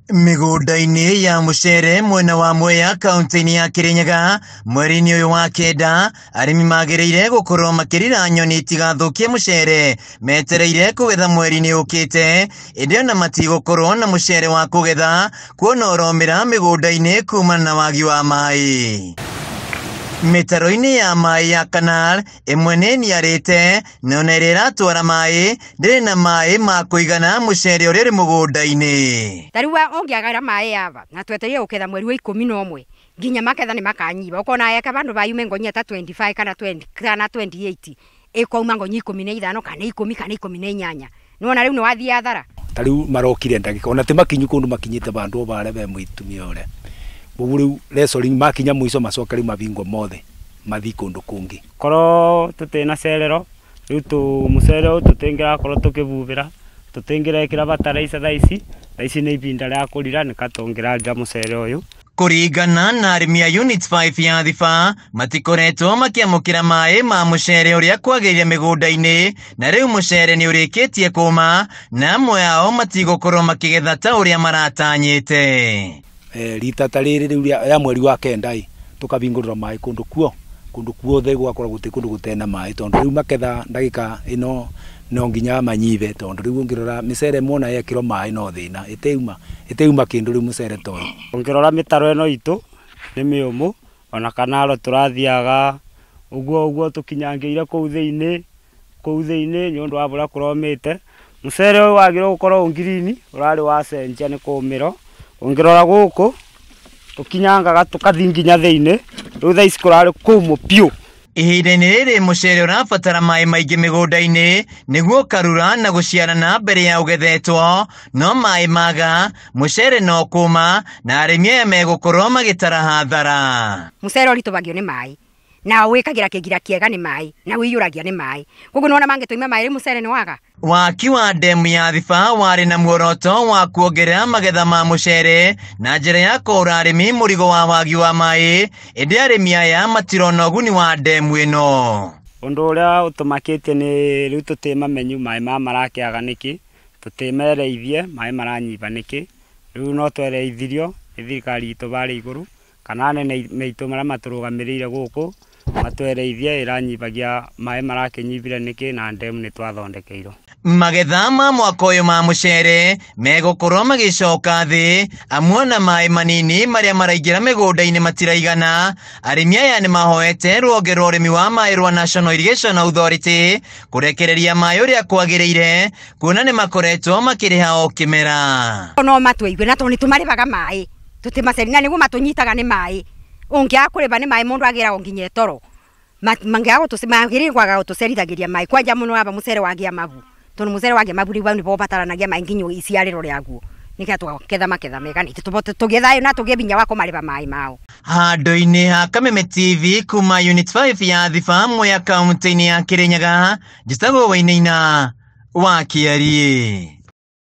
Migunda-ini ya mucere mwena wa Mwea kaunti-ini ya Kirinyaga mweri-ini uyu wa kenda arimi magiriire gukorwo makirira nyoni itigathukie mucere metereire kugetha mweri-ini ukite indi ona matigukorwo na mucere wa kugetha kuona uromira migunda-ini kumana na wagi wa mai. Mitaro-ini ya mai ya Canal imwe ni niarite none riratwara mai ndiri na mai ma kuigana mucere uri ri mugunda-ini. Tariwa ongiagara mai ava na tweterie uketha mweri wa 11 nginya maketha ni makanyiba ukona yeka bandu bayume ngonya ta 25 kana 20 kana 28 ikauma ngonya 15 kana 10 kana 18 nona riu ni wathia athara tariu marokire ndagika ona te makinyu kundu makinyite bandu bare be muitumia ore buburu resoring makinya muico macoka ri mabingo mothe mathi kundu kungi koro tutena cerero riu tu mucere tutengira koro tukibubira tutengira ikira bataraisa thaisi ni ibinda ria kurira ni katongira nja mucere uyu. Kuringana na arimi a Unit 5 ya Thiba matikoretwo makiamukira mai ma mucere uria kwagiria migunda-ini na riu mucere ni urikitie kuma na amwe ao matigukorwo makigetha ta uria maratanyite. Rita tariri riu ya mweri wa kenda tukabingurira mai kundu kuothe gwakorwo guti kundu gutena mai tondu riu maketha ndagika ino no nginya manyive tondu riu ngirora micere mona yekiro mai no thina iteuma kindu riu mucere toyo ngirora mitaro eno itu ni miumu ona kanalo turathiaga uguo tukinyangiire kuu thiini nyundu wa bura kuromite mucere uyu wagirwo gukorwo ngirini urari wa cenjia ni kumiro ngirora guku tukinyangaga tukathi nginya thiini riu thaisi kurari kumu piu. Ihinda-ini riri mucere urabatara mai maingi migunda-ini niguo karura na guciarana mbere ya ugethetwo no mai maga mucere no kuma na arimi aya megukorwo magitara hathara. Mucere uritubagio ni mai na wikagira kigira kiega ni mai na wiyuragia ni mai gugu nona mangituima mai ri mucere ni waga. Waki wa demu ya Thiba wari na muoroto wa kuongerera magetha ma mucere na njira ya kura arimi murigo wa wagi wa mai indi arimi aya matirona uguni wa demu ino. Undu uria utumakitie ni riu tutimamenyu mai marakiaga niki tutimereithie mai maranyiba niki riu no twereithirio ni thirikari itu bari iguru kana nene meitu maria maturugamirire guku matwereithie iranyibagia mai marakinyibire niki na demu ni twathondekeirwo. Magetha ma mwaka uyu ma mucere megukorwo magicoka thi amwe na mai manini maria maraingira migunda-ini matiraigana. Arimi aya ni mahoete rwonge rwa urimi wa mai rwa National Irrigation Authority kurekereria mai uria kwagiriire kuona ni makoretwo makiriha o kimera. No matweigue na toni tumaribaga mai tutimacerina niguo matunyitaga ni mai ungia kuriba ni mai mundu agira nginya toro mangiago tusimagirirwaga gutucerithagiria mai kwanja muno aba mucere wagia mabu tondu mucere wagia mabu riu ni bo bataranagia mai nginyo iciariro riaguo nikia tuketha maketha mega ni tugethayo na tugie binya wa kumariba mai mao. Handu-ini ha Kameme TV kuma Unit 5 ya Thiba Mwea kaunti-ini ya Kirinyaga njitagwo Wainaina wa Kiarie.